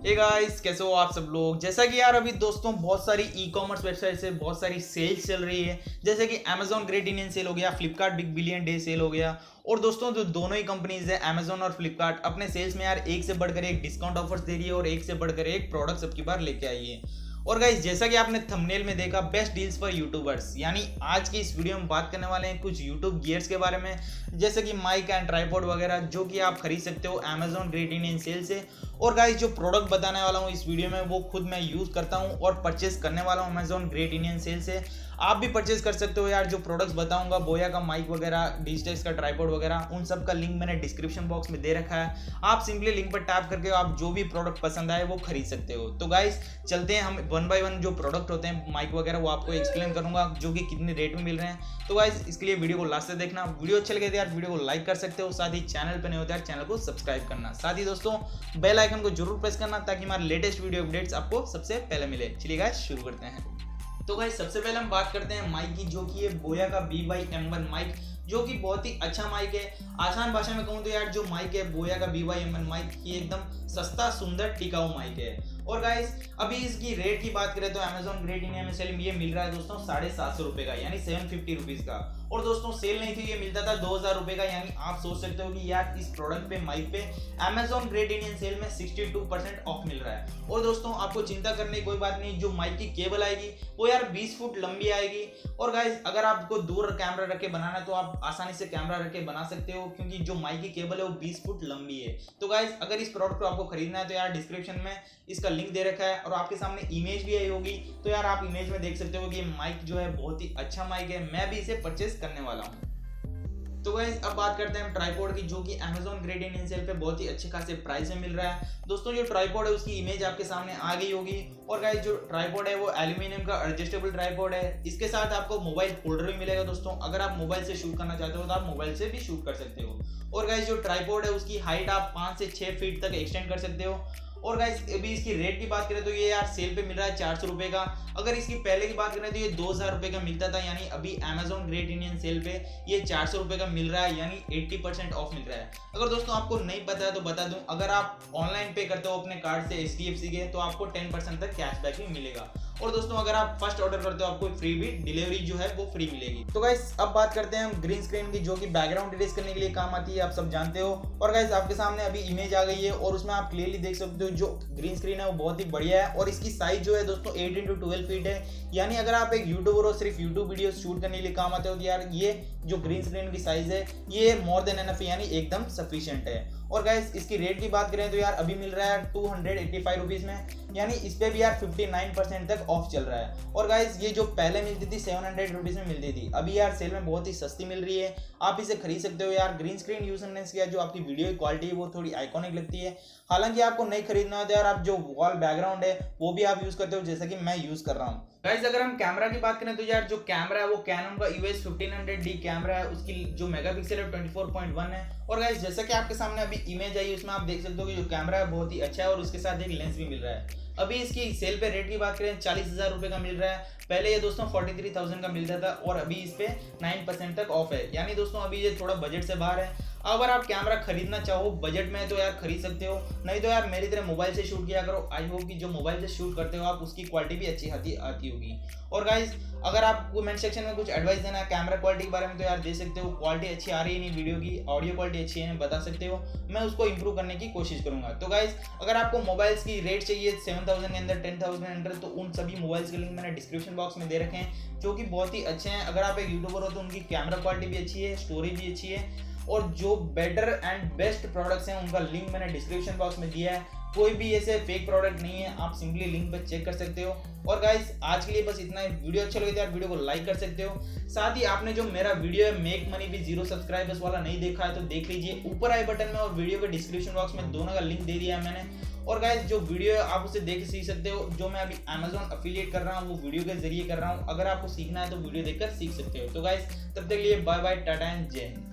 Hey guys, कैसे हो आप सब लोग। जैसा कि यार अभी दोस्तों बहुत सारी ई कॉमर्स वेबसाइट से बहुत सारी सेल्स चल रही है, जैसे कि अमेजॉन ग्रेट इंडियन सेल हो गया, Flipkart Big Billion Day sale हो गया। और दोस्तों जो दोनों ही कंपनीज है अमेजॉन और फ्लिपकार्ट अपने सेल्स में यार एक से बढ़कर एक डिस्काउंट ऑफर्स दे रही है और एक से बढ़कर एक प्रोडक्ट सबकी बार लेके आई है। और गाइस जैसा कि आपने थंबनेल में देखा, बेस्ट डील्स फॉर यूट्यूबर्स, यानी आज की इस वीडियो में बात करने वाले हैं कुछ यूट्यूब गियर्स के बारे में, जैसे कि माइक एंड ट्राइपॉड वगैरह, जो कि आप खरीद सकते हो अमेजॉन ग्रेट इंडियन सेल से। और गाइस जो प्रोडक्ट बताने वाला हूँ इस वीडियो में वो खुद मैं यूज़ करता हूँ और परचेज करने वाला हूँ अमेजॉन ग्रेट इंडियन सेल से। आप भी परचेज कर सकते हो यार। जो प्रोडक्ट्स बताऊंगा, बोया का माइक वगैरह, डिजिटेक्स का ट्राइपॉड वगैरह, उन सब का लिंक मैंने डिस्क्रिप्शन बॉक्स में दे रखा है। आप सिंपली लिंक पर टैप करके आप जो भी प्रोडक्ट पसंद आए वो खरीद सकते हो। तो गाइस चलते हैं, हम वन बाय वन जो प्रोडक्ट होते हैं माइक वगैरह वो आपको एक्सप्लेन करूंगा, जो कि कितने रेट में मिल रहे हैं। तो गाइस इसके लिए वीडियो को लास्ट से देखना। वीडियो अच्छे लगे तो यार वीडियो को लाइक कर सकते हो, साथ ही चैनल पर नहीं होता यार चैनल को सब्सक्राइब करना, साथ ही दोस्तों बेल आइकन को जरूर प्रेस करना ताकि हमारे लेटेस्ट वीडियो अपडेट्स आपको सबसे पहले मिले। चलिए गाइस शुरू करते हैं। तो गाइस सबसे पहले हम बात करते हैं माइक की, जो कि है बोया का BY-M1 माइक, जो कि बहुत ही अच्छा माइक है। आसान भाषा में कहूँ तो यार जो माइक है बोया का BY-M1 माइक, ये एकदम सस्ता सुंदर टिकाऊ माइक है। और गाइस अभी इसकी रेट की बात करें तो अमेजॉन ग्रेट इंडिया में सेल ये मिल रहा है दोस्तों 750 रुपए का, यानी 750 रुपीज का। और दोस्तों सेल नहीं थी, ये मिलता था 2000 रुपए का। यानी आप सोच सकते हो कि यार इस प्रोडक्ट पे, माइक पे अमेजॉन ग्रेट इंडियन सेल में 62% ऑफ मिल रहा है। और दोस्तों आपको चिंता करने की कोई बात नहीं, जो माइक की केबल आएगी वो यार 20 फुट लंबी आएगी। और गाइस अगर आपको दूर कैमरा रख के बनाना है तो आप आसानी से कैमरा रख के बना सकते हो, क्योंकि जो माइक की केबल है वो 20 फुट लंबी है। तो गाइस अगर इस प्रोडक्ट को आपको खरीदना है तो यार डिस्क्रिप्शन में इसका लिंक दे रखा है और आपके सामने इमेज भी आई होगी, तो यार आप इमेज में देख सकते हो कि ये माइक जो है बहुत ही अच्छा माइक है। मैं भी इसे परचेज करने वाला हूँ। तो गाइस अब बात करते हैं हम ट्राइपॉड की, जो कि अमेजॉन ग्रेट इंडियन सेल पे बहुत ही अच्छे खासे प्राइस में मिल रहा है। दोस्तों जो ट्राइपॉड है उसकी इमेज आपके सामने आ गई होगी। और गाइस जो ट्राइपॉड है वो एल्यूमिनियम का एडजस्टेबल ट्राइपॉड है। इसके साथ आपको मोबाइल होल्डर भी मिलेगा दोस्तों। अगर आप मोबाइल से शूट करना चाहते हो तो आप मोबाइल से भी शूट कर सकते हो। और गाइस जो ट्राइपॉड है उसकी हाइट आप 5 से 6 फीट तक एक्सटेंड कर सकते हो। और गाइस अभी इसकी रेट की बात करें तो ये यार सेल पे मिल रहा है 400 रुपए का। अगर इसकी पहले की बात करें तो ये 2000 रुपए का मिलता था, यानी अभी अमेजॉन ग्रेट इंडियन सेल पे ये 400 रुपए का मिल रहा है, यानी 80% ऑफ मिल रहा है। अगर दोस्तों आपको नहीं पता है तो बता दूं, अगर आप ऑनलाइन पे करते हो अपने कार्ड से HDFC के, तो आपको 10% तक कैशबैक भी मिलेगा। और दोस्तों अगर आप फर्स्ट ऑर्डर करते हो आपको फ्री भी डिलीवरी जो है वो फ्री मिलेगी। तो गाइस अब बात करते हैं हम ग्रीन स्क्रीन की, जो कि बैकग्राउंड इरेज करने के लिए काम आती है, आप सब जानते हो। और गाइस आपके सामने अभी इमेज आ गई है और उसमें आप क्लियरली देख सकते हो जो ग्रीन स्क्रीन है वो बहुत ही बढ़िया है। और इसकी साइज जो है दोस्तों 8x12 फीट है, यानी अगर आप एक यूट्यूबर हो, सिर्फ यूट्यूब वीडियो शूट करने के लिए काम आते हो तो यार ये जो ग्रीन स्क्रीन की साइज है ये मोर देन एनफ, यानी एकदम सफिशिएंट है। और गाइस इसकी रेट की बात करें तो यार अभी मिल रहा है 285 रुपीज में, यानी इस पे भी यार 59% तक ऑफ चल रहा है। और गाइस ये जो पहले मिलती थी 700 रुपीज में मिलती थी, अभी यार सेल में बहुत ही सस्ती मिल रही है। आप इसे खरीद सकते हो यार। ग्रीन स्क्रीन यूज करने से जो आपकी वीडियो की क्वालिटी है वो थोड़ी आइकॉनिक लगती है। हालांकि आपको नहीं खरीदना है तो यार आप जो वॉल बैकग्राउंड है वो भी आप यूज करते हो, जैसा कि मैं यूज कर रहा हूँ। गाइस अगर हम कैमरा की बात करें तो यार जो कैमरा है वो कैनन का EOS 1500D कैमरा है। उसकी जो मेगापिक्सल है 24.1 है। और गाइस जैसा कि आपके सामने अभी इमेज आई उसमें आप देख सकते हो कि जो कैमरा है बहुत ही अच्छा है और उसके साथ एक लेंस भी मिल रहा है। अभी इसकी सेल पे रेट की बात करें 40,000 रुपए का मिल रहा है। पहले ये दोस्तों 43,000 का मिलता था और अभी इस पे 9% तक ऑफ है, यानी दोस्तों अभी ये थोड़ा बजट से बाहर है। अगर आप कैमरा खरीदना चाहो बजट में तो यार खरीद सकते हो, नहीं तो यार मेरी तरह मोबाइल से शूट किया करो। आई होप कि जो मोबाइल से शूट करते हो आप उसकी क्वालिटी भी अच्छी आती होगी। और गाइस अगर आपको कमेंट सेक्शन में कुछ एडवाइस देना है कैमरा क्वालिटी के बारे में तो यार दे सकते हो। क्वालिटी अच्छी आ रही है नहीं वीडियो की, ऑडियो क्वालिटी अच्छी है नहीं, बता सकते हो, मैं उसको इंप्रूव करने की कोशिश करूंगा। तो गाइस अगर आपको मोबाइल्स की रेट चाहिए 7000 के अंदर, 10,000 के अंदर, तो उन सभी मोबाइल्स के लिंक मैंने डिस्क्रिप्शन बॉक्स में दे रखे हैं, जो कि बहुत ही अच्छे हैं। अगर आप एक यूट्यूबर हो तो उनकी कैमरा क्वालिटी भी अच्छी है, स्टोरेज भी अच्छी है, और जो बेटर एंड बेस्ट प्रोडक्ट्स हैं उनका लिंक मैंने डिस्क्रिप्शन बॉक्स में दिया है। कोई भी ऐसे फेक प्रोडक्ट नहीं है, आप सिंपली लिंक पर चेक कर सकते हो। और गाइस आज के लिए बस इतना ही। वीडियो अच्छा लगे तो यार वीडियो को लाइक कर सकते हो। साथ ही आपने जो मेरा वीडियो है मेक मनी भी 0 सब्सक्राइबर्स वाला नहीं देखा है तो देख लीजिए, ऊपर आई बटन में और वीडियो के डिस्क्रिप्शन बॉक्स में दोनों का लिंक दे दिया है मैंने। और गाइस जो वीडियो है आप उसे देख सीख सकते हो। जो मैं अभी अमेजॉन अफिलिएट कर रहा हूँ वो वीडियो के जरिए कर रहा हूँ। अगर आपको सीखना है तो वीडियो देखकर सीख सकते हो। तो गाइस तब तक के लिए बाय बाय, टाटा एंड जय हिंद।